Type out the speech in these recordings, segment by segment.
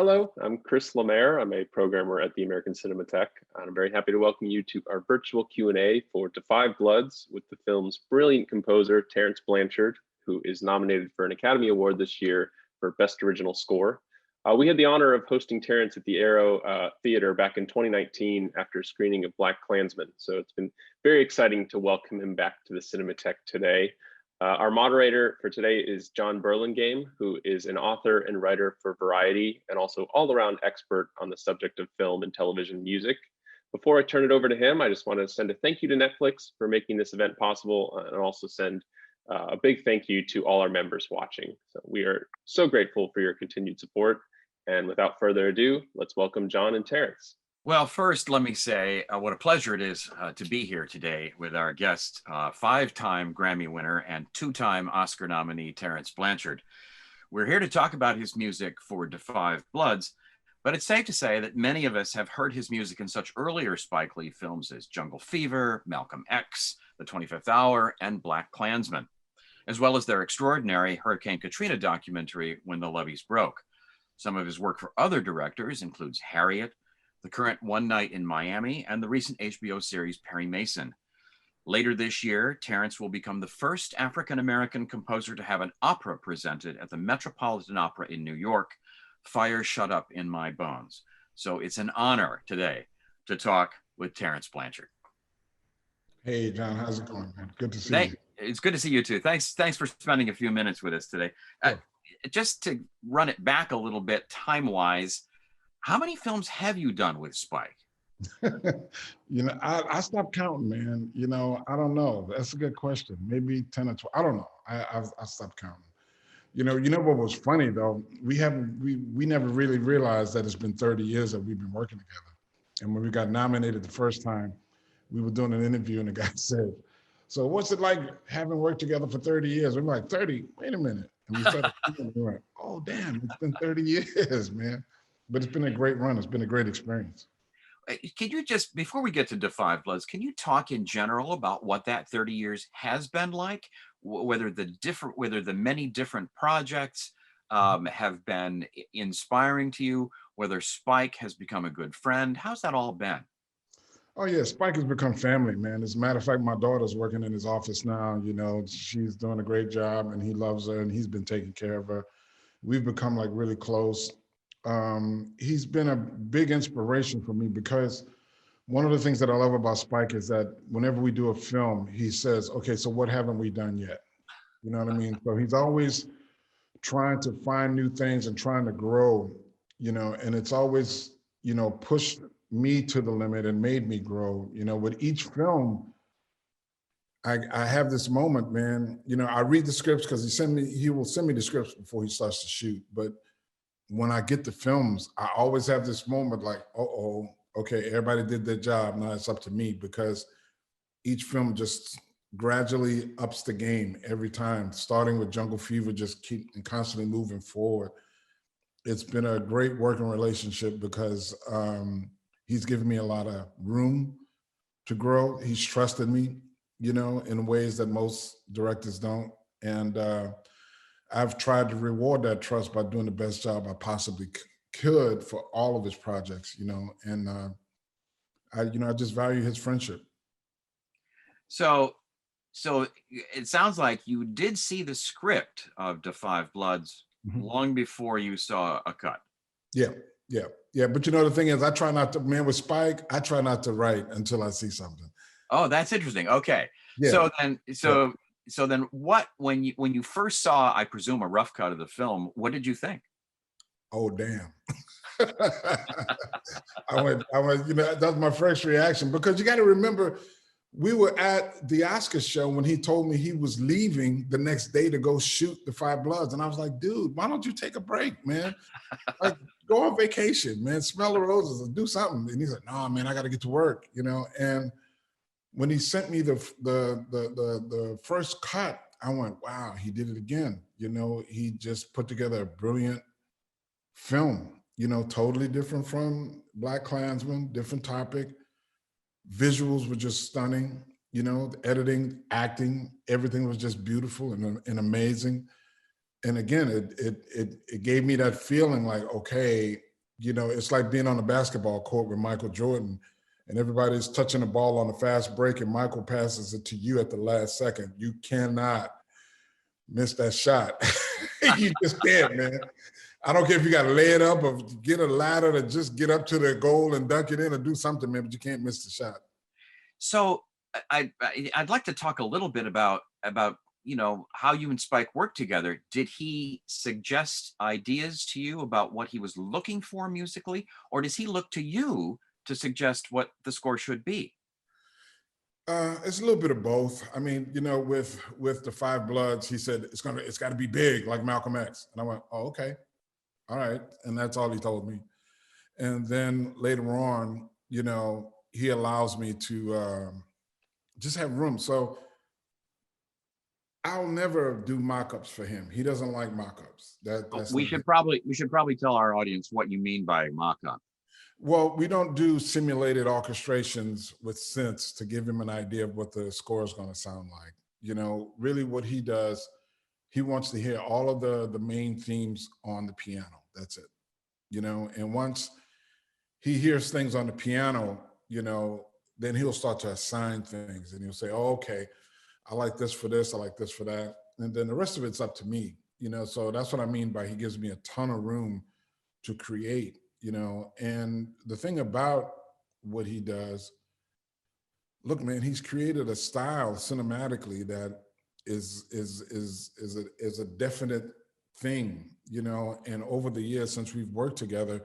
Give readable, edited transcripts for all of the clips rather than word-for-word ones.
Hello, I'm Chris Lemaire. I'm a programmer at the American Cinematheque, and I'm very happy to welcome you to our virtual Q&A for Defy Bloods with the film's brilliant composer, Terence Blanchard, who is nominated for an Academy Award this year for Best Original Score. We had the honor of hosting Terence at the Aero Theater back in 2019 after a screening of BlacKkKlansman, so it's been very exciting to welcome him back to the Cinematheque today. Our moderator for today is Jon Burlingame, who is an author and writer for Variety and also all-around expert on the subject of film and television music. Before I turn it over to him, I just want to send a thank you to Netflix for making this event possible, and also send a big thank you to all our members watching. So we are so grateful for your continued support. And without further ado, let's welcome Jon and Terence. Well, first, let me say what a pleasure it is to be here today with our guest, five-time Grammy winner and two-time Oscar nominee, Terence Blanchard. We're here to talk about his music for Defy Bloods, but it's safe to say that many of us have heard his music in such earlier Spike Lee films as Jungle Fever, Malcolm X, The 25th Hour, and BlacKkKlansman, as well as their extraordinary Hurricane Katrina documentary, When the Levees Broke. Some of his work for other directors includes Harriet, the current One Night in Miami, and the recent HBO series Perry Mason. Later this year, Terence will become the first African-American composer to have an opera presented at the Metropolitan Opera in New York, Fire Shut Up in My Bones. So it's an honor today to talk with Terence Blanchard. Hey, Jon, how's it going, man? Good to see you. It's good to see you too. Thanks for spending a few minutes with us today. Sure. Just to run it back a little bit time-wise, how many films have you done with Spike? I stopped counting, man. I don't know. That's a good question. Maybe 10 or 12. I don't know. I stopped counting. You know what was funny though? We never really realized that it's been 30 years that we've been working together. And when we got nominated the first time, we were doing an interview and the guy said, "So what's it like having worked together for 30 years?" We're like, 30? Wait a minute. And we started thinking, we were like, oh damn, it's been 30 years, man. But it's been a great run. It's been a great experience. Can you just, before we get to Defy Bloods, can you talk in general about what that 30 years has been like? Whether the many different projects have been inspiring to you, whether Spike has become a good friend. How's that all been? Oh yeah, Spike has become family, man. As a matter of fact, my daughter's working in his office now. She's doing a great job and he loves her and he's been taking care of her. We've become like really close. He's been a big inspiration for me because one of the things that I love about Spike is that whenever we do a film, he says, okay, so what haven't we done yet? You know what I mean? So he's always trying to find new things and trying to grow, and it's always, pushed me to the limit and made me grow. With each film, I have this moment, man. I read the scripts because he will send me the scripts before he starts to shoot. But when I get the films, I always have this moment like, okay, everybody did their job. Now it's up to me, because each film just gradually ups the game every time, starting with Jungle Fever, just keep and constantly moving forward. It's been a great working relationship because he's given me a lot of room to grow. He's trusted me, in ways that most directors don't. And I've tried to reward that trust by doing the best job I possibly could for all of his projects, and I just value his friendship. So it sounds like you did see the script of Defy Bloods long before you saw a cut. Yeah. But the thing is, I try not to, man, with Spike, I try not to write until I see something. Oh, that's interesting. Okay. Yeah. So then what, when you first saw, I presume, a rough cut of the film, what did you think? Oh, damn. I went, that was my first reaction, because you got to remember, we were at the Oscar show when he told me he was leaving the next day to go shoot Defy Bloods. And I was like, dude, why don't you take a break, man? Like, go on vacation, man, smell the roses, or do something. And he's like, no, man, I got to get to work, And when he sent me the first cut, I went, wow, he did it again. He just put together a brilliant film, totally different from BlacKkKlansman, different topic. Visuals were just stunning, the editing, acting, everything was just beautiful and amazing. And again, it gave me that feeling like, okay, You know, it's like being on a basketball court with Michael Jordan and everybody's touching the ball on a fast break and Michael passes it to you at the last second. You cannot miss that shot. You just can't, man. I don't care if you got to lay it up or get a ladder to just get up to the goal and dunk it in or do something, man, but you can't miss the shot. So I'd like to talk a little bit about how you and Spike worked together. Did he suggest ideas to you about what he was looking for musically, or does he look to you to suggest what the score should be? It's a little bit of both. I mean, you know, with the Five Bloods, he said it's got to be big like Malcolm X, and I went, oh, okay, all right, and that's all he told me. And then later on, you know, he allows me to just have room. So I'll never do mock-ups for him. He doesn't like mock-ups. We should probably tell our audience what you mean by mock-up. Well, we don't do simulated orchestrations with synths to give him an idea of what the score is going to sound like. You know, really what he does, he wants to hear all of the main themes on the piano. That's it. You know, and once he hears things on the piano, you know, then he'll start to assign things and he'll say, oh, okay, I like this for this, I like this for that. And then the rest of it's up to me, you know, so that's what I mean by he gives me a ton of room to create, you know. And the thing about what he does, look, man, he's created a style cinematically that is a definite thing, you know. And over the years since we've worked together,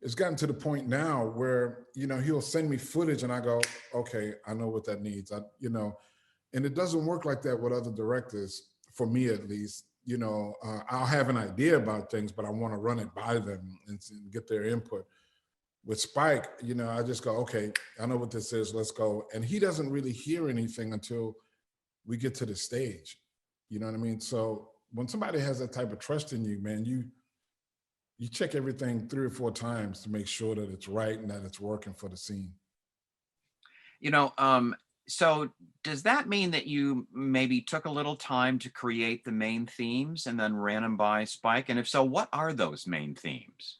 it's gotten to the point now where, you know, he'll send me footage and I go, okay, I know what that needs. You know, and it doesn't work like that with other directors, for me at least. You know, I'll have an idea about things, but I want to run it by them and get their input. With Spike, you know, I just go, okay, I know what this is, let's go. And he doesn't really hear anything until we get to the stage. You know what I mean? So when somebody has that type of trust in you, man, you check everything 3 or 4 times to make sure that it's right and that it's working for the scene. You know, so does that mean that you maybe took a little time to create the main themes and then ran them by Spike? And if so, what are those main themes?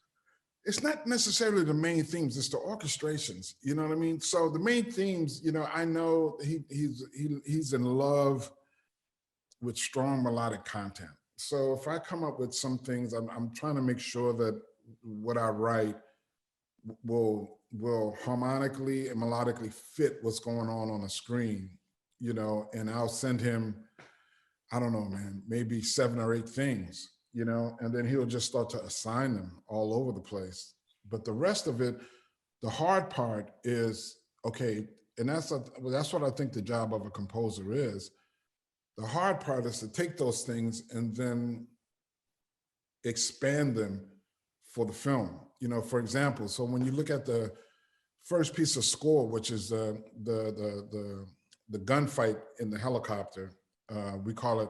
It's not necessarily the main themes, it's the orchestrations, you know what I mean? So the main themes, you know, I know he's in love with strong melodic content. So if I come up with some things, I'm trying to make sure that what I write will harmonically and melodically fit what's going on the screen, you know. And I'll send him, I don't know, man, maybe 7 or 8 things, you know, and then he'll just start to assign them all over the place. But the rest of it, the hard part is, okay, and that's what I think the job of a composer is. The hard part is to take those things and then expand them for the film. You know, for example, so when you look at the first piece of score, which is the gunfight in the helicopter, we call it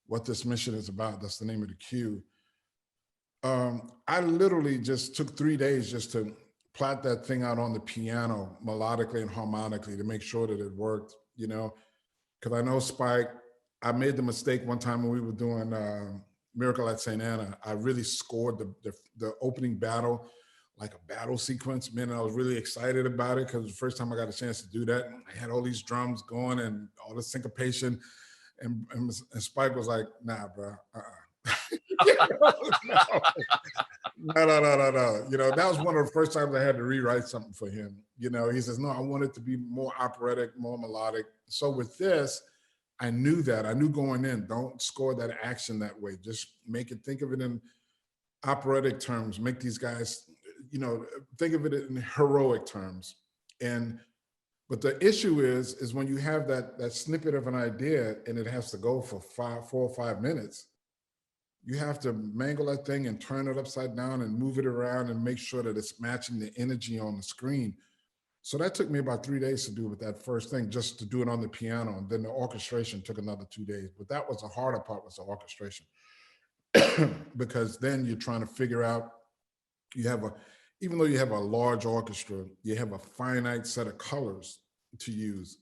What This Mission Is About. That's the name of the cue. I literally just took 3 days just to plot that thing out on the piano melodically and harmonically to make sure that it worked, you know, because I know Spike, I made the mistake one time when we were doing Miracle at St. Anna. I really scored the opening battle like a battle sequence, man. And I was really excited about it because it was the first time I got a chance to do that. I had all these drums going and all the syncopation, and Spike was like, "Nah, bro, no. You know, that was one of the first times I had to rewrite something for him. You know, he says, "No, I want it to be more operatic, more melodic." So with this, I knew that. I knew going in, don't score that action that way. Just think of it in operatic terms. Make these guys, you know, think of it in heroic terms. But the issue is when you have that snippet of an idea and it has to go for 4 or 5 minutes, you have to mangle that thing and turn it upside down and move it around and make sure that it's matching the energy on the screen. So that took me about 3 days to do with that first thing, just to do it on the piano. And then the orchestration took another 2 days. But that was the harder part, was the orchestration. Because then you're trying to figure out, even though you have a large orchestra, you have a finite set of colors to use.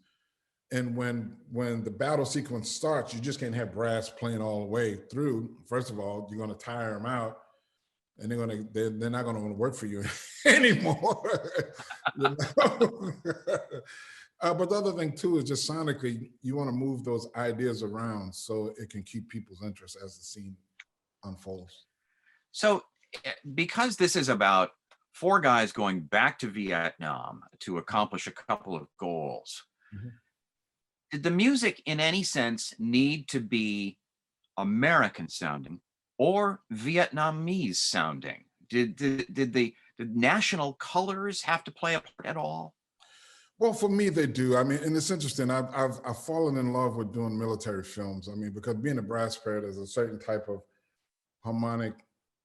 And when the battle sequence starts, you just can't have brass playing all the way through. First of all, you're going to tire them out. and they're not gonna want to work for you anymore. You know? But the other thing too is just sonically, you want to move those ideas around so it can keep people's interest as the scene unfolds. So, because this is about four guys going back to Vietnam to accomplish a couple of goals, Mhm. did the music in any sense need to be American sounding or Vietnamese sounding? Did national colors have to play a part at all? Well, for me, they do. I mean, and it's interesting. I've fallen in love with doing military films. I mean, because being a brass player, there's a certain type of harmonic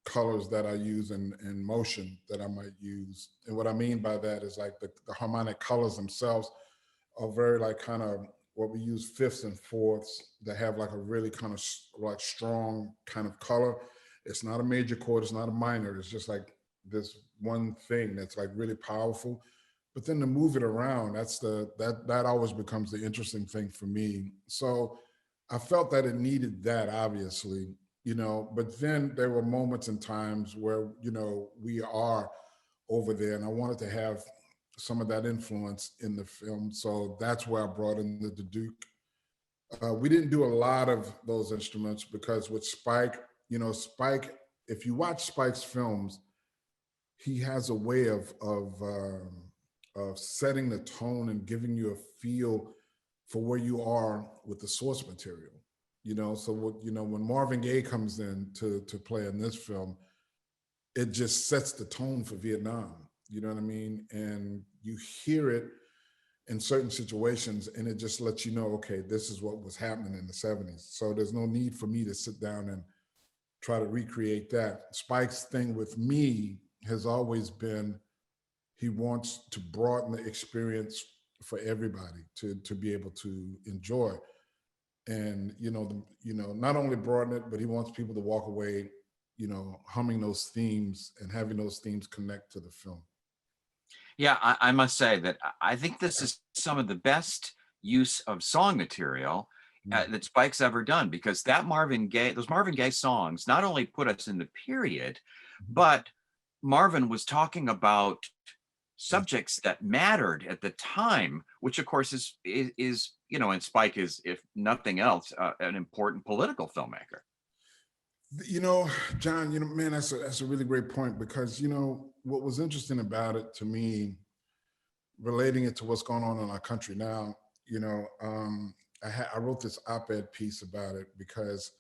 colors that I use in motion that I might use. And what I mean by that is like the harmonic colors themselves are very like kind of what we use fifths and fourths that have like a really kind of like strong kind of color. It's not a major chord, it's not a minor. It's just like this one thing that's like really powerful. But then to move it around, that always becomes the interesting thing for me. So I felt that it needed that, obviously, you know, but then there were moments and times where, you know, we are over there and I wanted to have some of that influence in the film. So that's where I brought in the Duke. We didn't do a lot of those instruments because with Spike, you know, Spike, if you watch Spike's films, he has a way of setting the tone and giving you a feel for where you are with the source material. You know, so what, you know, when Marvin Gaye comes in to play in this film, it just sets the tone for Vietnam. You know what I mean? And you hear it in certain situations and it just lets you know, okay, this is what was happening in the 70s. So there's no need for me to sit down and try to recreate that. Spike's thing with me has always been he wants to broaden the experience for everybody to be able to enjoy. And not only broaden it, but he wants people to walk away, you know, humming those themes and having those themes connect to the film. Yeah, I must say that I think this is some of the best use of song material that Spike's ever done, because those Marvin Gaye songs not only put us in the period, but Marvin was talking about subjects that mattered at the time, which of course is you know, and Spike is, if nothing else, an important political filmmaker. You know, John, you know, man, that's a really great point, because, you know, what was interesting about it to me, relating it to what's going on in our country now, you know, I wrote this op-ed piece about it because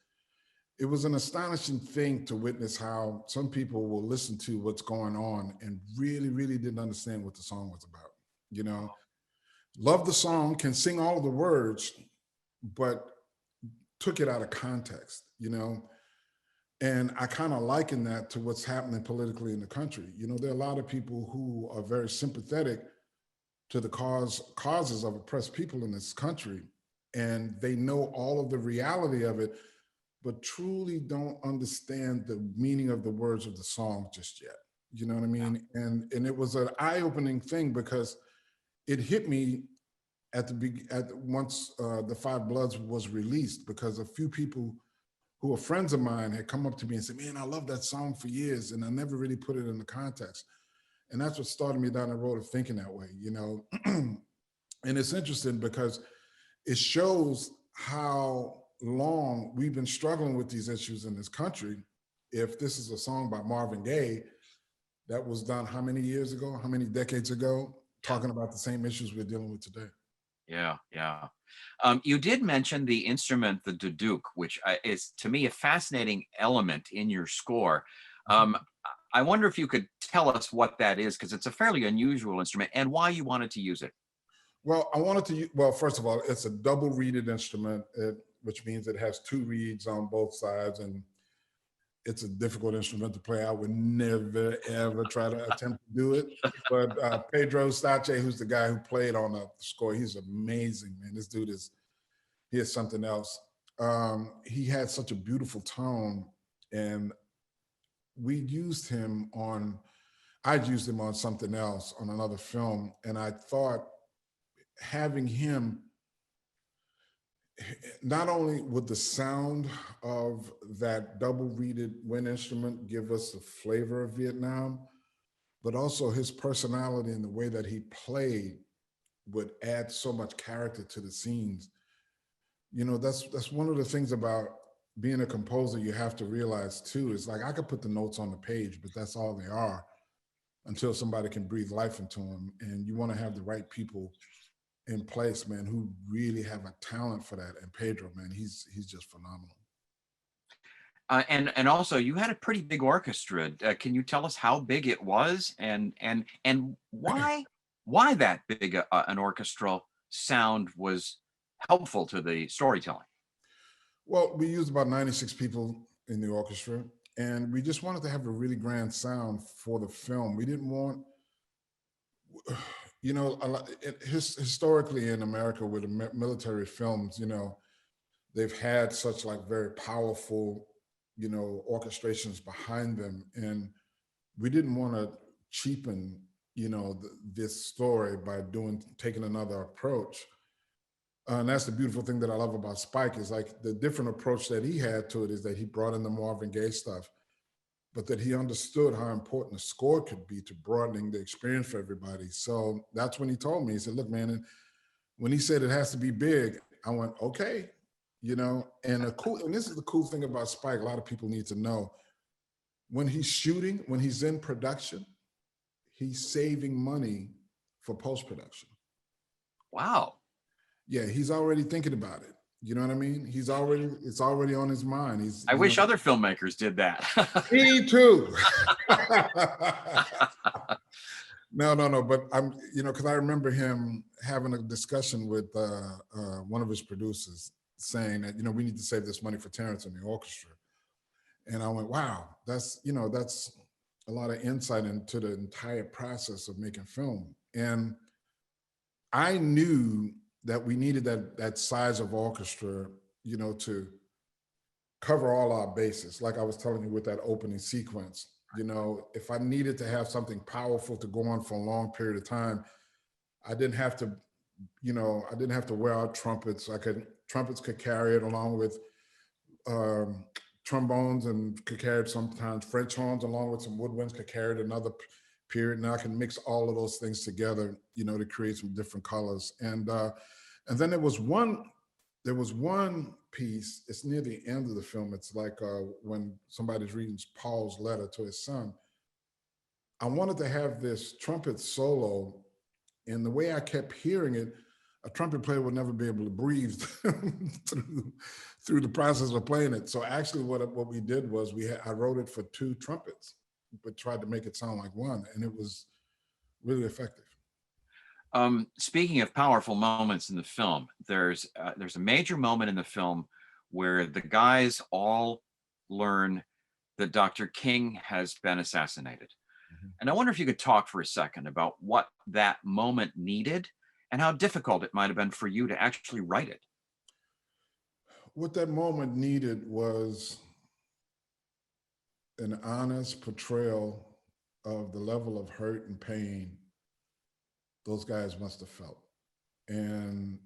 it was an astonishing thing to witness how some people will listen to what's going on and really, really didn't understand what the song was about. You know, love the song, can sing all of the words, but took it out of context, you know? And I kind of liken that to what's happening politically in the country. You know, there are a lot of people who are very sympathetic to the causes of oppressed people in this country, and they know all of the reality of it, but truly don't understand the meaning of the words of the song just yet. You know what I mean? And it was an eye-opening thing because it hit me once the Five Bloods was released, because a few people who are friends of mine had come up to me and said, man, I love that song for years, and I never really put it in the context. And that's what started me down the road of thinking that way, you know? And it's interesting because it shows how long we've been struggling with these issues in this country. If this is a song by Marvin Gaye that was done how many years ago, how many decades ago, talking about the same issues we're dealing with today. Yeah, yeah. You did mention the instrument, the duduk, which is to me a fascinating element in your score. I wonder if you could tell us what that is, because it's a fairly unusual instrument, and why you wanted to use it. Well, I wanted to, well, first of all, it's a double reeded instrument, which means it has two reeds on both sides, and it's a difficult instrument to play. I would never, ever try to attempt to do it. But Pedro Stache, who's the guy who played on the score, he's amazing, man. This dude he is something else. He had such a beautiful tone, and I'd used him on something else, on another film, and I thought having him not only would the sound of that double reeded wind instrument give us the flavor of Vietnam, but also his personality and the way that he played would add so much character to the scenes. You know, that's one of the things about being a composer you have to realize too, is like I could put the notes on the page, but that's all they are until somebody can breathe life into them. And you want to have the right people in place, man, who really have a talent for that. And Pedro, man, he's just phenomenal. And also, you had a pretty big orchestra. Can you tell us how big it was, and why that big an orchestral sound was helpful to the storytelling? Well, we used about 96 people in the orchestra, and we just wanted to have a really grand sound for the film. We didn't want, you know, historically in America with the military films, you know, they've had such like very powerful, you know, orchestrations behind them. And we didn't want to cheapen, you know, this story by taking another approach. And that's the beautiful thing that I love about Spike, is like the different approach that he had to it is that he brought in the Marvin Gaye stuff, but that he understood how important the score could be to broadening the experience for everybody. So that's when he told me, he said, look, man, and when he said it has to be big, I went, okay, you know, and this is the cool thing about Spike, a lot of people need to know. When he's shooting, when he's in production, he's saving money for post-production. Wow. Yeah, he's already thinking about it. You know what I mean? It's already on his mind. I wish other filmmakers did that. Me too. No, but I'm, you know, because I remember him having a discussion with one of his producers saying that, you know, we need to save this money for Terrence and the orchestra. And I went, wow, that's, you know, that's a lot of insight into the entire process of making film. And I knew that we needed that size of orchestra, you know, to cover all our bases. Like I was telling you with that opening sequence, you know, if I needed to have something powerful to go on for a long period of time, I didn't have to, you know, I didn't have to wear out trumpets. Trumpets could carry it along with trombones, and could carry it sometimes. French horns along with some woodwinds could carry it another period. Now I can mix all of those things together, you know, to create some different colors. And then there was one piece, it's near the end of the film. It's like when somebody's reading Paul's letter to his son. I wanted to have this trumpet solo, and the way I kept hearing it, a trumpet player would never be able to breathe through the process of playing it. So actually what we did was I wrote it for 2 trumpets, but tried to make it sound like one, and it was really effective. Speaking of powerful moments in the film, there's a major moment in the film where the guys all learn that Dr. King has been assassinated. Mm-hmm. And I wonder if you could talk for a second about what that moment needed and how difficult it might have been for you to actually write it. What that moment needed was an honest portrayal of the level of hurt and pain those guys must have felt. And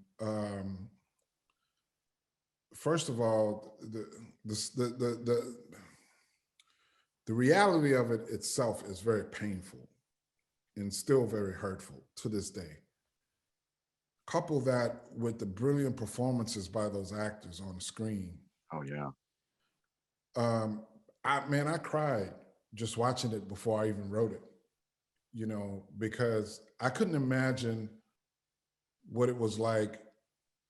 first of all, the reality of it itself is very painful and still very hurtful to this day. Couple that with the brilliant performances by those actors on the screen. Oh yeah. I cried just watching it before I even wrote it, you know, because I couldn't imagine what it was like,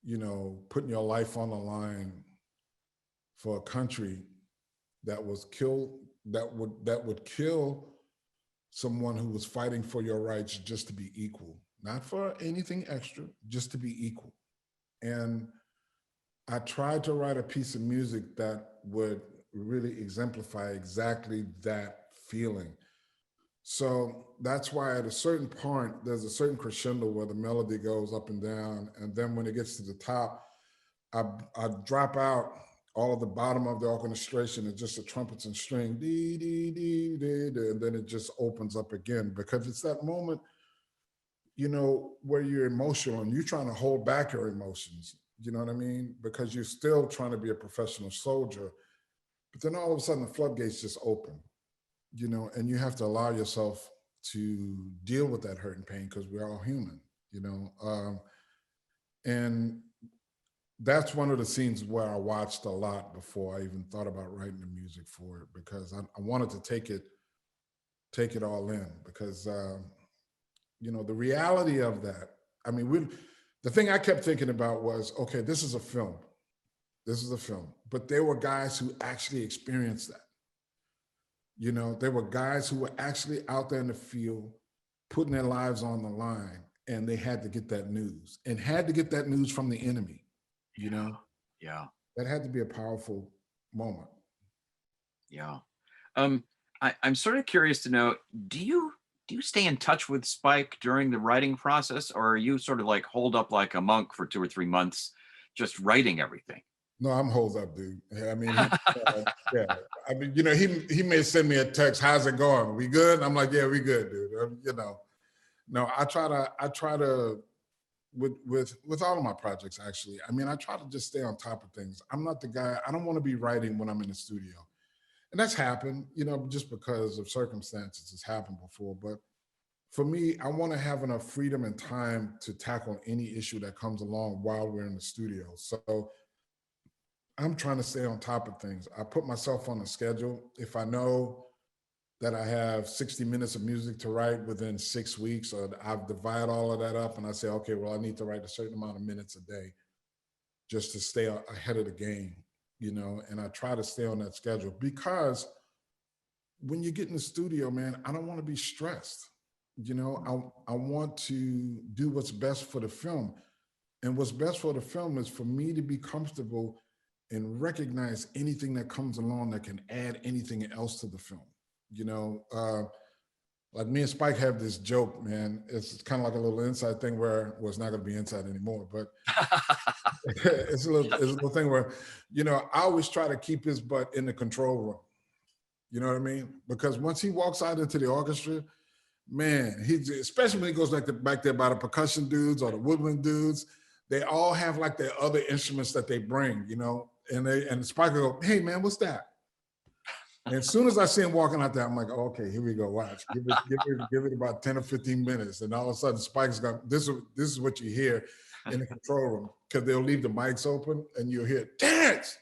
you know, putting your life on the line for a country that would kill someone who was fighting for your rights just to be equal, not for anything extra, just to be equal. And I tried to write a piece of music that would really exemplify exactly that feeling. So that's why at a certain point, there's a certain crescendo where the melody goes up and down. And then when it gets to the top, I drop out all of the bottom of the orchestration. It's just the trumpets and string, dee, dee, dee, dee, dee, and then it just opens up again, because it's that moment, you know, where you're emotional and you're trying to hold back your emotions. You know what I mean? Because you're still trying to be a professional soldier, but then all of a sudden the floodgates just open, you know, and you have to allow yourself to deal with that hurt and pain because we're all human, you know. And that's one of the scenes where I watched a lot before I even thought about writing the music for it, because I wanted to take it all in, because you know, the reality of that, I mean, the thing I kept thinking about was, okay, this is a film. This is a film. But there were guys who actually experienced that. You know, there were guys who were actually out there in the field putting their lives on the line, and they had to get that news, and had to get that news from the enemy, you know? Yeah. That had to be a powerful moment. Yeah. I'm sort of curious to know, do you stay in touch with Spike during the writing process, or are you sort of like holed up like a monk for 2 or 3 months just writing everything? No, I'm holed up, dude. I mean, yeah. I mean, you know, he may send me a text, "How's it going? We good?" I'm like, "Yeah, we good, dude." You know, no, I try to with all of my projects, actually. I mean, I try to just stay on top of things. I'm not the guy. I don't want to be writing when I'm in the studio, and that's happened, you know, just because of circumstances. It's happened before, but for me, I want to have enough freedom and time to tackle any issue that comes along while we're in the studio. So I'm trying to stay on top of things. I put myself on a schedule. If I know that I have 60 minutes of music to write within 6 weeks, or I've divided all of that up and I say, okay, well, I need to write a certain amount of minutes a day just to stay ahead of the game, you know, and I try to stay on that schedule, because when you get in the studio, man, I don't want to be stressed. You know, I want to do what's best for the film. And what's best for the film is for me to be comfortable and recognize anything that comes along that can add anything else to the film. You know, like me and Spike have this joke, man. It's kind of like a little inside thing where, well, it's not going to be inside anymore, but it's a little thing where, you know, I always try to keep his butt in the control room. You know what I mean? Because once he walks out into the orchestra, man, especially when he goes back there by the percussion dudes or the woodwind dudes, they all have like their other instruments that they bring, you know, and Spike will go, "Hey man, what's that?" And as soon as I see him walking out there, I'm like, oh, okay, here we go. Watch, give it about 10 or 15 minutes, and all of a sudden, Spike's got this is what you hear in the control room, because they'll leave the mics open, and you'll hear Terrence,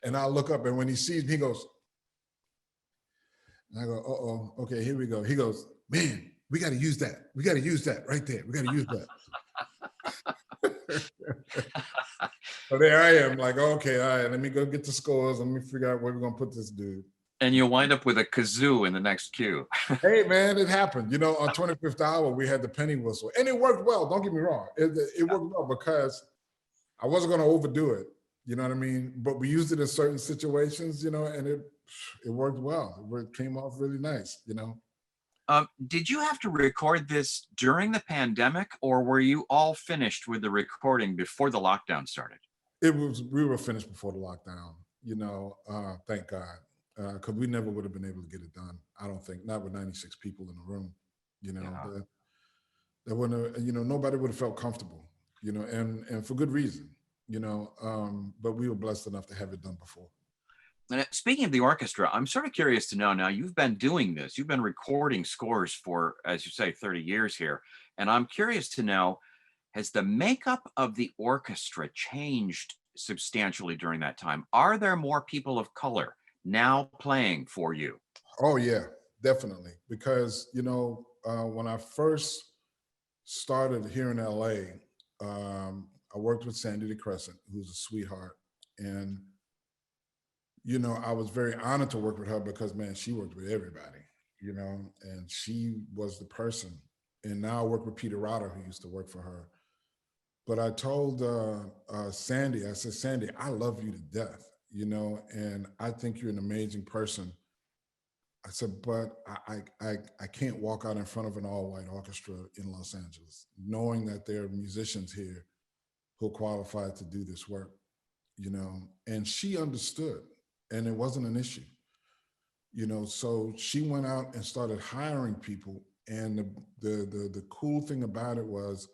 and I'll look up, and when he sees me, he goes, and I go, uh-oh, okay, here we go. He goes, "Man, we got to use that. We got to use that right there. We got to use that." So there I am, like, okay, all right, let me go get the scores. Let me figure out where we're going to put this dude. And you'll wind up with a kazoo in the next cue. Hey, man, it happened. You know, on 25th hour, we had the penny whistle, and it worked well. Don't get me wrong. It worked well because I wasn't going to overdo it. You know what I mean? But we used it in certain situations, you know, and it worked well. It came off really nice, you know. Did you have to record this during the pandemic, or were you all finished with the recording before the lockdown started? We were finished before the lockdown, you know, thank God, because we never would have been able to get it done. I don't think, not with 96 people in the room, you know, that wouldn't have, you know, nobody would have felt comfortable, you know, and for good reason, you know, but we were blessed enough to have it done before. And speaking of the orchestra, I'm sort of curious to know now, you've been doing this, you've been recording scores for, as you say, 30 years here. And I'm curious to know, has the makeup of the orchestra changed substantially during that time? Are there more people of color now playing for you? Oh yeah, definitely. Because, you know, when I first started here in LA, I worked with Sandy DeCrescent, who's a sweetheart. And you know, I was very honored to work with her because, man, she worked with everybody, you know, and she was the person. And now I work with Peter Rotter, who used to work for her. But I told Sandy, I said, "Sandy, I love you to death, you know, and I think you're an amazing person." I said, "But I can't walk out in front of an all-white orchestra in Los Angeles, knowing that there are musicians here who are qualified to do this work, you know." And she understood. And it wasn't an issue, you know. So she went out and started hiring people. And the cool thing about it was,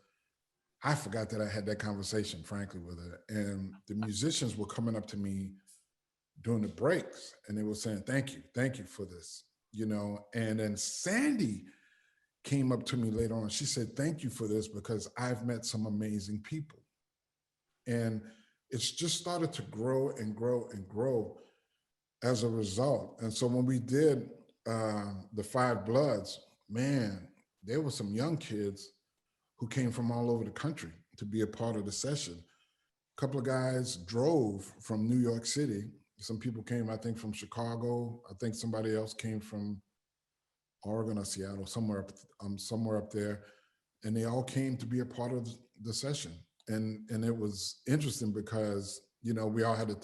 I forgot that I had that conversation, frankly, with her. And the musicians were coming up to me during the breaks and they were saying, thank you for this, you know? And then Sandy came up to me later on. She said, thank you for this because I've met some amazing people. And it's just started to grow and grow and grow as a result. And so when we did the Five Bloods, man, there were some young kids who came from all over the country to be a part of the session. A couple of guys drove from New York City. Some people came, I think, from Chicago. I think somebody else came from Oregon or Seattle, somewhere up there. And they all came to be a part of the session. And it was interesting because, you know, we all had to,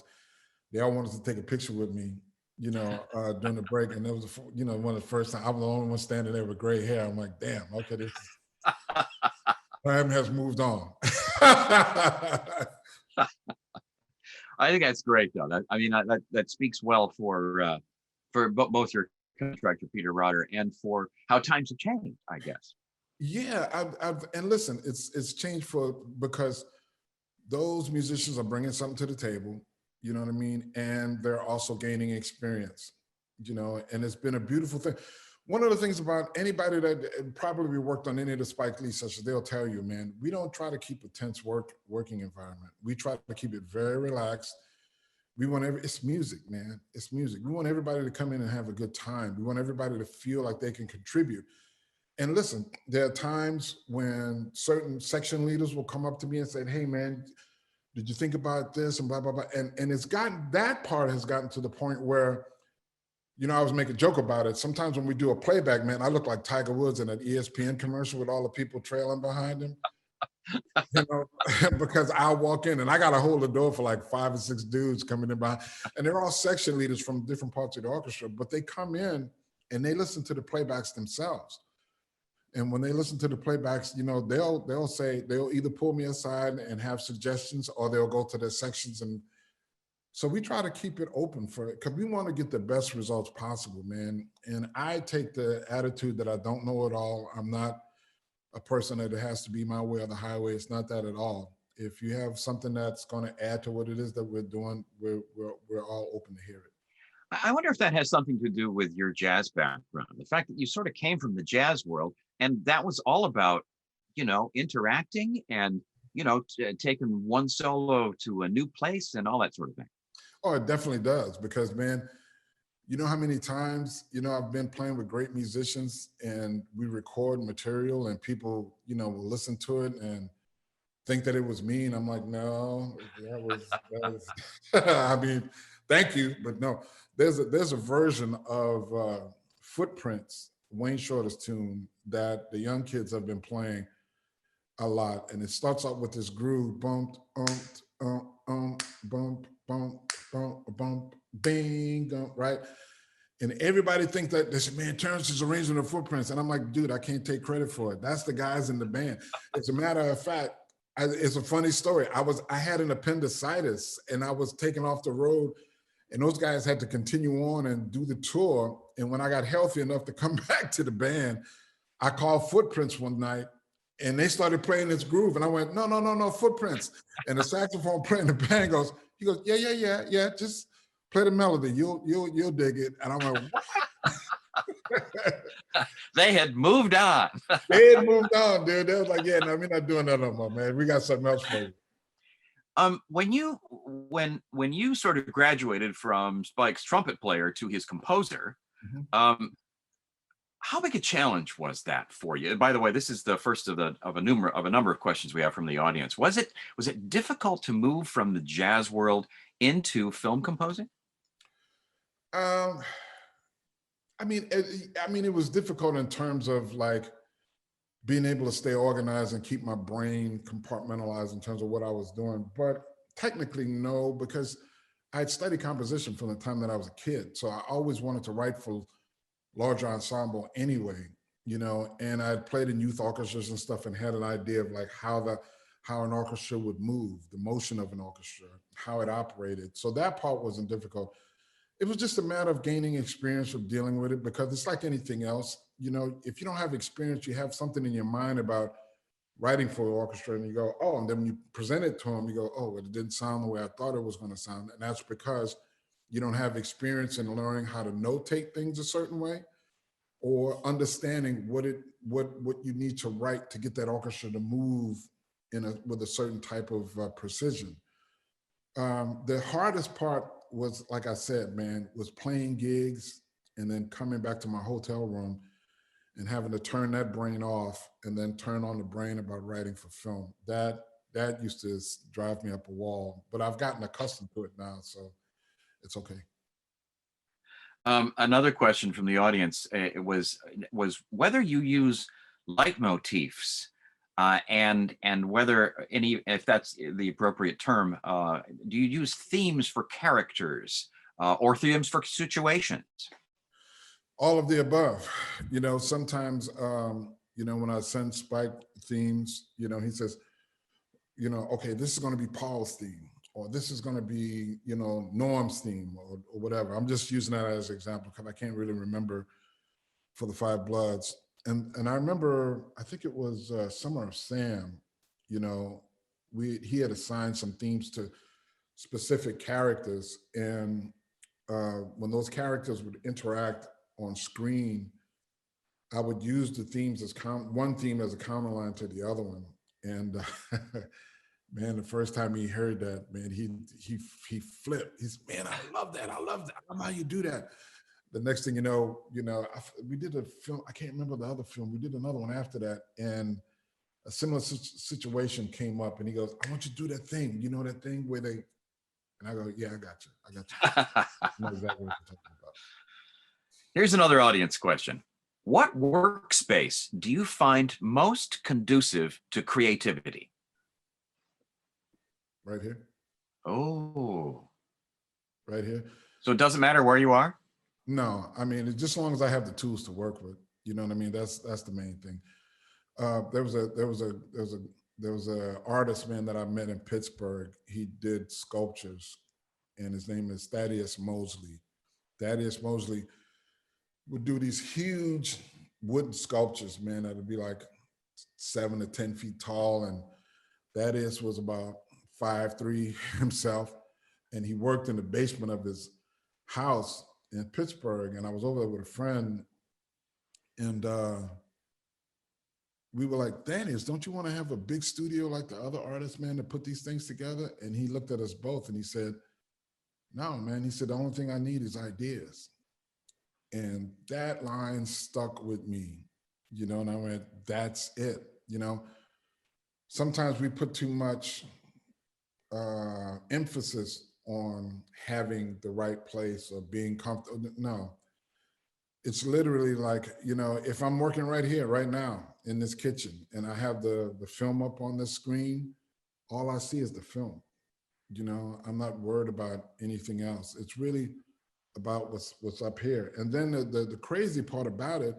they all wanted to take a picture with me, you know, during the break. And it was, you know, one of the first times, I was the only one standing there with gray hair. I'm like, damn, okay, this time has moved on. I think that's great, though. That speaks well for both your contractor, Peter Rotter, and for how times have changed, I guess. Yeah, and listen, it's changed because those musicians are bringing something to the table, you know what I mean? And they're also gaining experience, you know, and it's been a beautiful thing. One of the things about anybody that probably worked on any of the Spike Lee sessions, they'll tell you, man, we don't try to keep a tense working environment. We try to keep it very relaxed. We want it's music, man. It's music. We want everybody to come in and have a good time. We want everybody to feel like they can contribute. And listen, there are times when certain section leaders will come up to me and say, hey, man, did you think about this and blah, blah, blah. And it's gotten, that part has gotten to the point where, you know, I was making a joke about it. Sometimes when we do a playback, man, I look like Tiger Woods in an ESPN commercial with all the people trailing behind him. You know, because I'll walk in and I got to hold the door for like 5 or 6 dudes coming in behind. And they're all section leaders from different parts of the orchestra, but they come in and they listen to the playbacks themselves. And when they listen to the playbacks, you know, they'll either pull me aside and have suggestions, or they'll go to their sections. And so we try to keep it open for it because we want to get the best results possible, man. And I take the attitude that I don't know it all. I'm not a person that it has to be my way or the highway. It's not that at all. If you have something that's going to add to what it is that we're doing, we're all open to hear it. I wonder if that has something to do with your jazz background, the fact that you sort of came from the jazz world, and that was all about, you know, interacting and, you know, taking one solo to a new place and all that sort of thing. Oh, it definitely does, because, man, you know how many times, you know, I've been playing with great musicians and we record material and people, you know, will listen to it and think that it was me. And I'm like, no, that was I mean, thank you, but no. There's a version of Footprints, Wayne Shorter's tune, that the young kids have been playing a lot. And it starts out with this groove, bump, bump, bump, bump, bing, right? And everybody thinks that this, man, Terence is arranging the Footprints. And I'm like, dude, I can't take credit for it. That's the guys in the band. As a matter of fact, it's a funny story. I had an appendicitis and I was taken off the road, and those guys had to continue on and do the tour. And when I got healthy enough to come back to the band, I called Footprints one night and they started playing this groove. And I went, no, Footprints. And the saxophone player in the band goes, yeah, just play the melody. You'll dig it. And I went, what? They had moved on. They had moved on, dude. They was like, yeah, no, we're not doing that no more, man. We got something else for you. When you sort of graduated from Spike's trumpet player to his composer, how big a challenge was that for you? And by the way, this is the first of a number of questions we have from the audience. Was it difficult to move from the jazz world into film composing? I mean, it was difficult in terms of like being able to stay organized and keep my brain compartmentalized in terms of what I was doing. But technically, no, because I had studied composition from the time that I was a kid. So I always wanted to write for larger ensemble anyway, you know, and I had played in youth orchestras and stuff and had an idea of like how an orchestra would move, the motion of an orchestra, how it operated. So that part wasn't difficult. It was just a matter of gaining experience of dealing with it, because it's like anything else. You know, if you don't have experience, you have something in your mind about writing for orchestra, and you go, oh, and then when you present it to them, you go, oh, it didn't sound the way I thought it was going to sound. And that's because you don't have experience in learning how to notate things a certain way, or understanding what you need to write to get that orchestra to move with a certain type of precision. The hardest part was, like I said, man, was playing gigs and then coming back to my hotel room and having to turn that brain off and then turn on the brain about writing for film. That used to drive me up a wall, but I've gotten accustomed to it now, so it's okay. Another question from the audience was whether you use leitmotifs and whether if that's the appropriate term, do you use themes for characters or themes for situations? All of the above. Sometimes, when I send Spike themes, he says, okay, this is going to be Paul's theme, or this is going to be, Norm's theme, or whatever. I'm just using that as an example because I can't really remember for the Five Bloods. And I remember, I think it was Summer of Sam, he had assigned some themes to specific characters. And when those characters would interact on screen, I would use the themes as one theme as a counterline to the other one. And man, the first time he heard that, man, he flipped. He's, man, I love that. I love how you do that. The next thing you know, we did a film. I can't remember the other film. We did another one after that, and a similar situation came up. And he goes, "I want you to do that thing. You know that thing where they?" And I go, "Yeah, I got you. I know exactly what you're talking about." Here's another audience question. What workspace do you find most conducive to creativity? Right here. Oh. Right here. So it doesn't matter where you are? No, I mean, just as long as I have the tools to work with, you know what I mean? That's the main thing. There was a artist, man, that I met in Pittsburgh. He did sculptures, and his name is Thaddeus Mosley. Thaddeus Mosley would do these huge wooden sculptures, man, that would be like 7 to 10 feet tall. And Thaddeus was about 5'3" himself. And he worked in the basement of his house in Pittsburgh. And I was over there with a friend, and we were like, Thaddeus, don't you want to have a big studio like the other artists, man, to put these things together? And he looked at us both and he said, no, man. He said, the only thing I need is ideas. And that line stuck with me, and I went, that's it. Sometimes we put too much emphasis on having the right place or being comfortable. No, it's literally like, if I'm working right here, right now in this kitchen, and I have the film up on the screen, all I see is the film. I'm not worried about anything else. It's really about what's up here. And then the crazy part about it,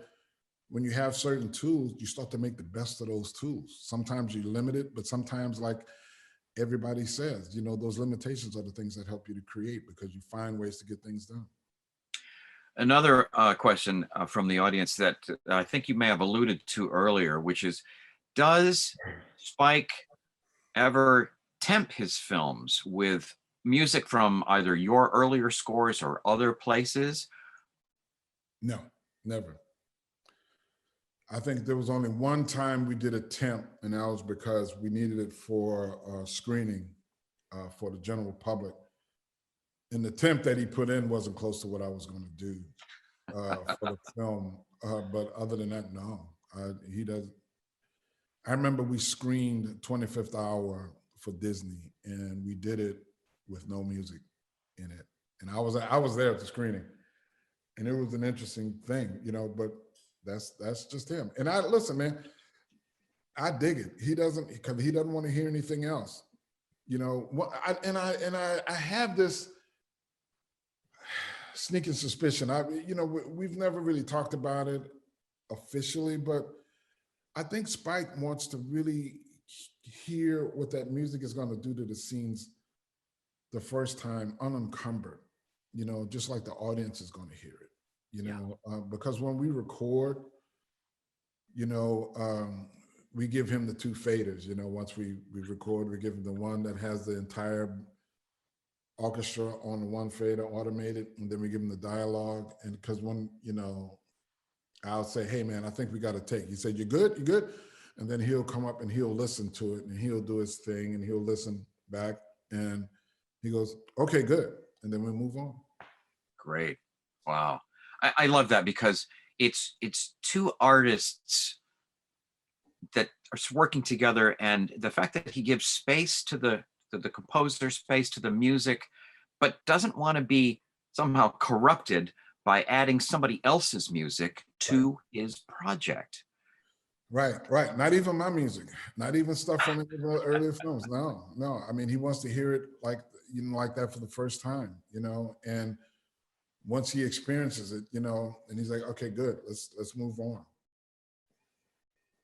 when you have certain tools, you start to make the best of those tools. Sometimes you limit it, but sometimes, like everybody says, those limitations are the things that help you to create, because you find ways to get things done. Another question from the audience that I think you may have alluded to earlier, which is, does Spike ever temp his films with music from either your earlier scores or other places? No, never. I think there was only one time we did a temp, and that was because we needed it for screening for the general public. And the temp that he put in wasn't close to what I was going to do for the film. But other than that, no, he does. I remember we screened 25th Hour for Disney, and we did it with no music in it. And I was there at the screening, and it was an interesting thing, but that's just him. And listen, man, I dig it. He doesn't want to hear anything else. I have this sneaking suspicion. We've never really talked about it officially, but I think Spike wants to really hear what that music is going to do to the scenes the first time, unencumbered, just like the audience is going to hear it, because when we record, we give him the 2 faders, you know, once we record, we give him the one that has the entire orchestra on the 1 fader automated, and then we give him the dialogue. And because when, you know, I'll say, hey man, I think we got to take. He said, you good? You good? And then he'll come up and he'll listen to it and he'll do his thing and he'll listen back and he goes, okay, good. And then we move on. Great. Wow. I love that because it's 2 artists that are working together, and the fact that he gives space to the composer, space to the music, but doesn't want to be somehow corrupted by adding somebody else's music to his project. Right. Not even my music, not even stuff from the earlier films. No. I mean, he wants to hear it like, you know, like that for the first time, you know, and once he experiences it, you know, and he's like, okay, good, let's move on.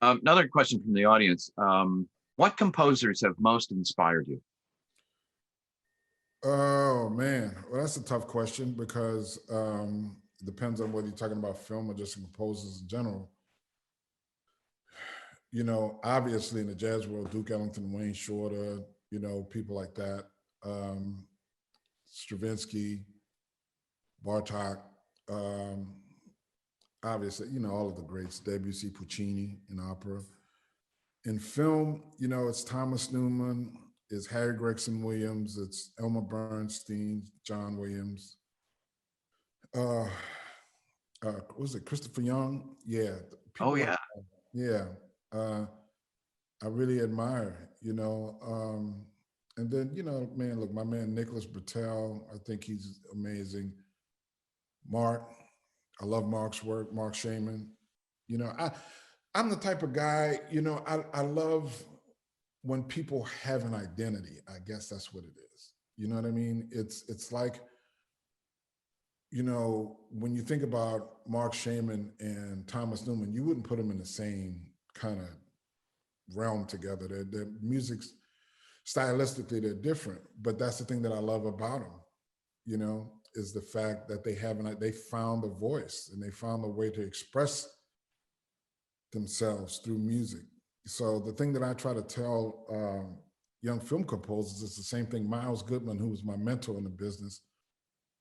Another question from the audience. What composers have most inspired you? Oh man, well, that's a tough question because it depends on whether you're talking about film or just composers in general. You know, obviously in the jazz world, Duke Ellington, Wayne Shorter, you know, people like that, Stravinsky, Bartok, obviously, you know, all of the greats, Debussy, Puccini in opera. In film, you know, it's Thomas Newman, it's Harry Gregson Williams, it's Elmer Bernstein, John Williams. Was it Christopher Young? Yeah. Oh yeah. Yeah. I really admire, you know, and then, you know, man, look, my man, Nicholas Bertel, I think he's amazing. Mark, I love Mark's work, Mark Shaman. You know, I'm the type of guy, you know, I love when people have an identity. I guess that's what it is. You know what I mean? It's like, you know, when you think about Mark Shaman and Thomas Newman, you wouldn't put them in the same kind of realm together. Their music's stylistically, they're different, but that's the thing that I love about them, you know, is the fact that they found a voice and they found a way to express themselves through music. So the thing that I try to tell young film composers is the same thing Miles Goodman, who was my mentor in the business,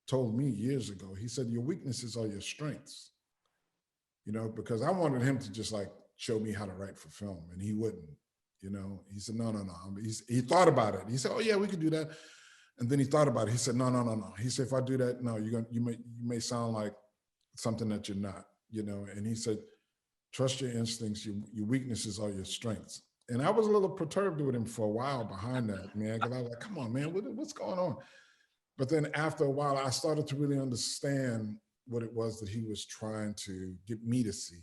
told me years ago. He said, your weaknesses are your strengths, you know, because I wanted him to just like show me how to write for film, and he wouldn't, you know. He said, no. He thought about it. He said, oh yeah, we could do that. And then he thought about it. He said, no. He said, if I do that, no, you may sound like something that you're not, you know. And he said, trust your instincts. Your weaknesses are your strengths. And I was a little perturbed with him for a while behind that, man, because I was like, come on, man, what's going on? But then after a while, I started to really understand what it was that he was trying to get me to see,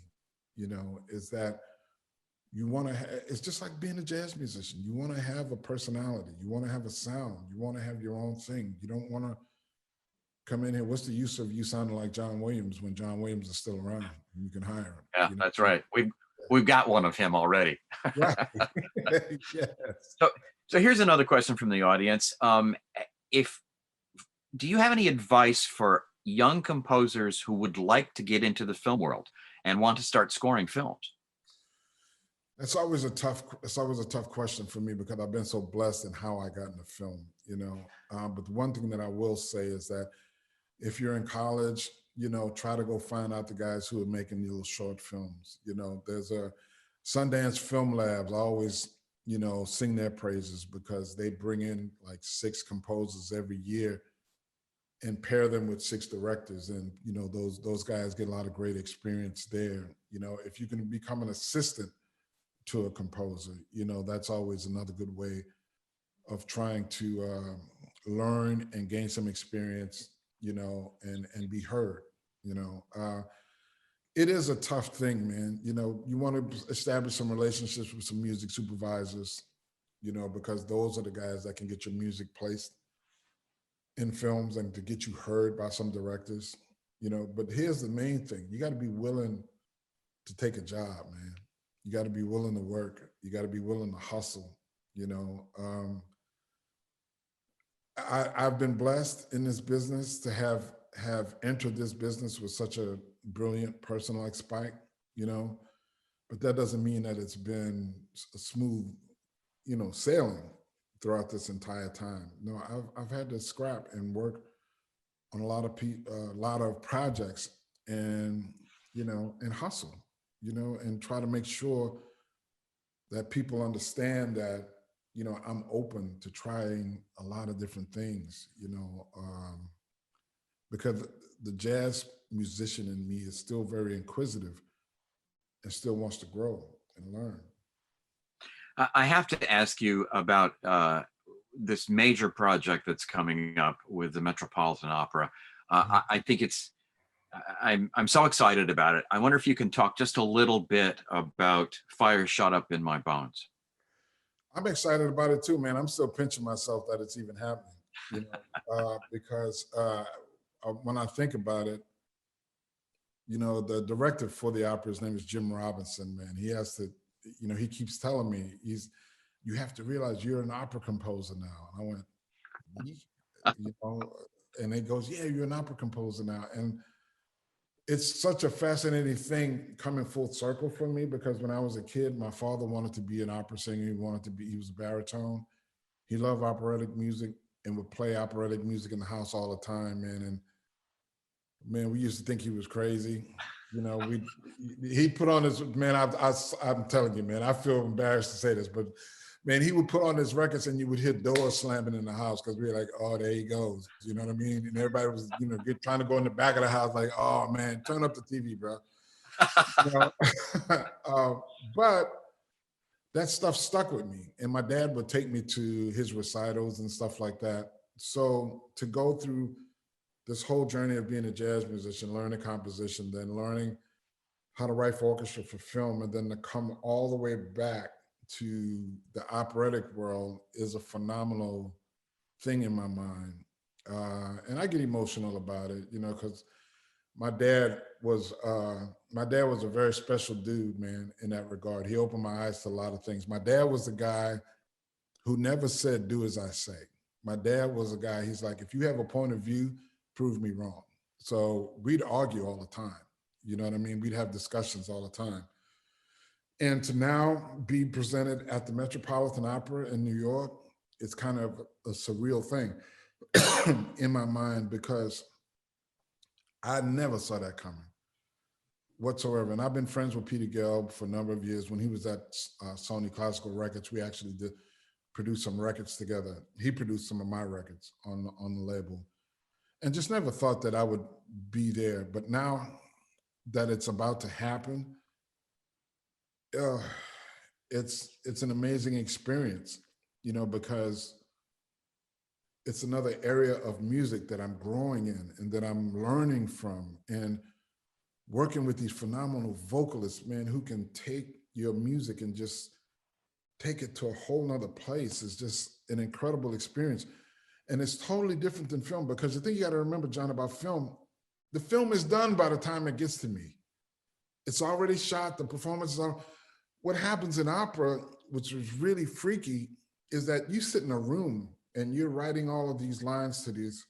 you know, is that you want to it's just like being a jazz musician. You want to have a personality. You want to have a sound. You want to have your own thing. You don't want to come in here. What's the use of you sounding like John Williams when John Williams is still around and you can hire him? Yeah, you know? That's right. We've got one of him already. Right. Yes. So here's another question from the audience. Do you have any advice for young composers who would like to get into the film world and want to start scoring films? It's always a tough question for me because I've been so blessed in how I got into film, you know. But the one thing that I will say is that if you're in college, you know, try to go find out the guys who are making little short films. You know, there's a Sundance Film Labs. I always, you know, sing their praises because they bring in like 6 composers every year and pair them with 6 directors. And, you know, those guys get a lot of great experience there. You know, if you can become an assistant to a composer, you know, that's always another good way of trying to learn and gain some experience, you know, and be heard, you know. It is a tough thing, man. You know, you want to establish some relationships with some music supervisors, you know, because those are the guys that can get your music placed in films and to get you heard by some directors, you know. But here's the main thing. You got to be willing to take a job, man. You got to be willing to work. You got to be willing to hustle, you know. I've been blessed in this business to have entered this business with such a brilliant person like Spike, you know. but that doesn't mean that it's been a smooth, sailing throughout this entire time. No, I've had to scrap and work on a lot of projects, and and hustle, and try to make sure that people understand that I'm open to trying a lot of different things, because the jazz musician in me is still very inquisitive and still wants to grow and learn. I have to ask you about this major project that's coming up with the Metropolitan Opera. I think I'm so excited about it. I wonder if you can talk just a little bit about Fire Shut Up in My Bones. I'm excited about it too, man. I'm still pinching myself that it's even happening, because when I think about it, the director for the opera, his name is Jim Robinson, man. He has to, he keeps telling me, you have to realize you're an opera composer now. And I went, and he goes, yeah, you're an opera composer now. And it's such a fascinating thing coming full circle for me, because when I was a kid, my father wanted to be an opera singer. He was a baritone. He loved operatic music and would play operatic music in the house all the time, man. And man, we used to think he was crazy. He put on his, man, I'm telling you, man, I feel embarrassed to say this, but man, he would put on his records and you would hear doors slamming in the house, because we were like, oh, there he goes. You know what I mean? And everybody was, trying to go in the back of the house like, oh man, turn up the TV, bro. But that stuff stuck with me. And my dad would take me to his recitals and stuff like that. So to go through this whole journey of being a jazz musician, learning composition, then learning how to write for orchestra for film, and then to come all the way back to the operatic world is a phenomenal thing in my mind. And I get emotional about it, because my dad was a very special dude, man, in that regard. He opened my eyes to a lot of things. My dad was the guy who never said, do as I say. My dad was a guy, he's like, if you have a point of view, prove me wrong. So we'd argue all the time. You know what I mean? We'd have discussions all the time. And to now be presented at the Metropolitan Opera in New York, it's kind of a surreal thing in my mind, because I never saw that coming whatsoever. And I've been friends with Peter Gelb for a number of years. When he was at Sony Classical Records, we actually did produce some records together. He produced some of my records on the label, and just never thought that I would be there. But now that it's about to happen, it's an amazing experience, because it's another area of music that I'm growing in and that I'm learning from, and working with these phenomenal vocalists, man, who can take your music and just take it to a whole nother place is just an incredible experience. And it's totally different than film, because the thing you got to remember, John, about film, the film is done by the time it gets to me. It's already shot, the performances are. What happens in opera, which is really freaky, is that you sit in a room and you're writing all of these lines to these,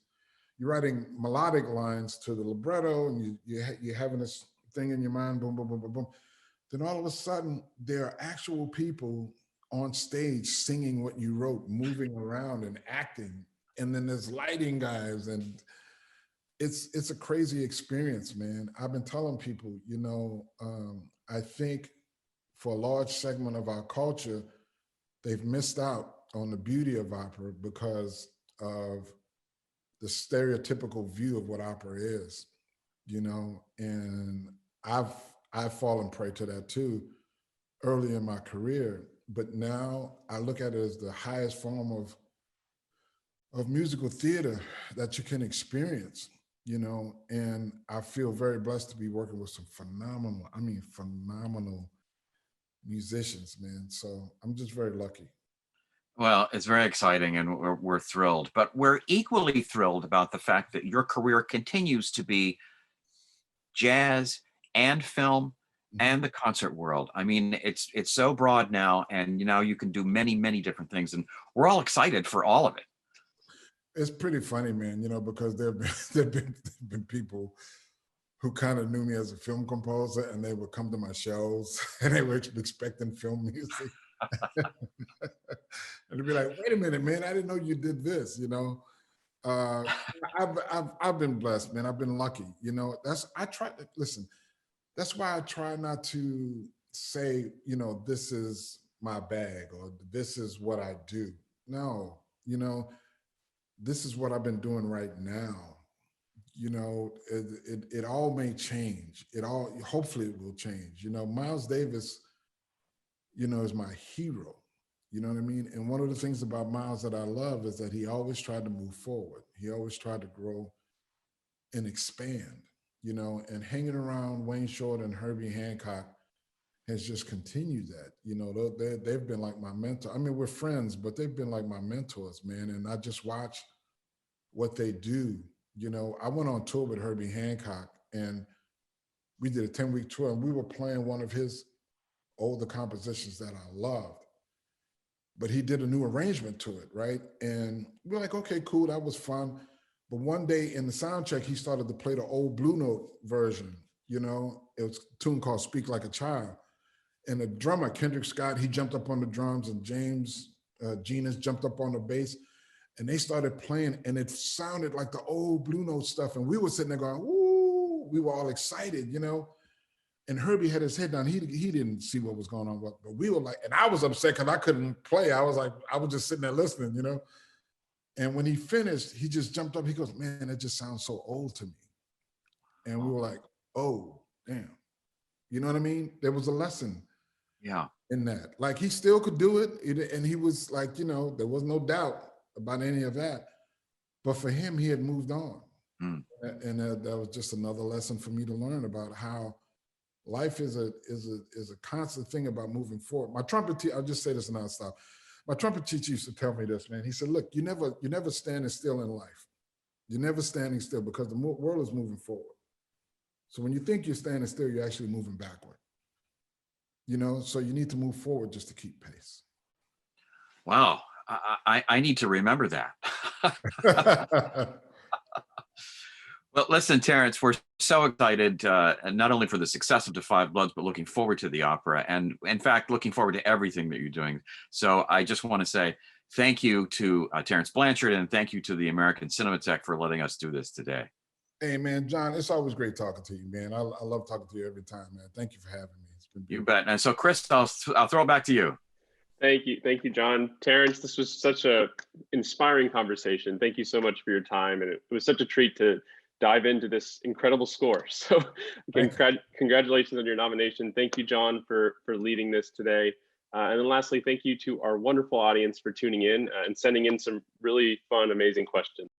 you're writing melodic lines to the libretto, and you're having this thing in your mind, boom, boom, boom, boom, boom. Then all of a sudden, there are actual people on stage singing what you wrote, moving around and acting. And then there's lighting guys, and it's a crazy experience, man. I've been telling people, I think for a large segment of our culture, they've missed out on the beauty of opera because of the stereotypical view of what opera is, and I've fallen prey to that too early in my career. But now I look at it as the highest form of musical theater that you can experience, and I feel very blessed to be working with some phenomenal musicians, man. So I'm just very lucky. Well, it's very exciting, and we're thrilled, but we're equally thrilled about the fact that your career continues to be jazz and film and the concert world. I mean, it's so broad now, and you can do many, many different things, and we're all excited for all of it. It's pretty funny, man, because there've been people who kind of knew me as a film composer, and they would come to my shows and they were expecting film music. And they'd be like, wait a minute, man, I didn't know you did this, you know? I've been blessed, man. I've been lucky, you know? Listen, that's why I try not to say, you know, this is my bag or this is what I do. No, you know, this is what I've been doing right now. You know, it all may change. Hopefully it will change. You know, Miles Davis, you know, is my hero. You know what I mean? And one of the things about Miles that I love is that he always tried to move forward. He always tried to grow and expand, you know, and hanging around Wayne Shorter and Herbie Hancock has just continued that. You know, they've been like my mentor. I mean, we're friends, but they've been like my mentors, man. And I just watch what they do. You know, I went on tour with Herbie Hancock and we did a 10-week tour and we were playing one of his older compositions that I loved, but he did a new arrangement to it, right? And we were like, okay, cool, that was fun. But one day in the sound check, he started to play the old Blue Note version, you know? It was a tune called Speak Like a Child. And the drummer, Kendrick Scott, he jumped up on the drums and James Genius jumped up on the bass. And they started playing and it sounded like the old Blue Note stuff. And we were sitting there going, woo, we were all excited, you know? And Herbie had his head down. He didn't see what was going on, but we were like, and I was upset because I couldn't play. I was just sitting there listening, you know? And when he finished, he just jumped up. He goes, man, that just sounds so old to me. And we were like, oh, damn. You know what I mean? There was a lesson in that. Like he still could do it. And he was like, you know, there was no doubt about any of that. But for him, he had moved on. And that was just another lesson for me to learn about how life is a constant thing about moving forward. My trumpet teacher, I'll just say this and I'll stop. My trumpet teacher used to tell me this, man. He said, look, you're never standing still in life. You're never standing still because the world is moving forward. So when you think you're standing still, you're actually moving backward. You know, so you need to move forward just to keep pace. Wow. I need to remember that. Well, listen, Terence, we're so excited, not only for the success of To Five Bloods, but looking forward to the opera. And in fact, looking forward to everything that you're doing. So I just want to say thank you to Terence Blanchard and thank you to the American Cinematheque for letting us do this today. Hey, man, John, it's always great talking to you, man. I love talking to you every time, man. Thank you for having me. It's been beautiful. You bet. And so, Chris, I'll throw it back to you. Thank you, John. Terence, this was such a inspiring conversation. Thank you so much for your time. And it was such a treat to dive into this incredible score. So again, congratulations on your nomination. Thank you, John, for leading this today. And then lastly, thank you to our wonderful audience for tuning in and sending in some really fun, amazing questions.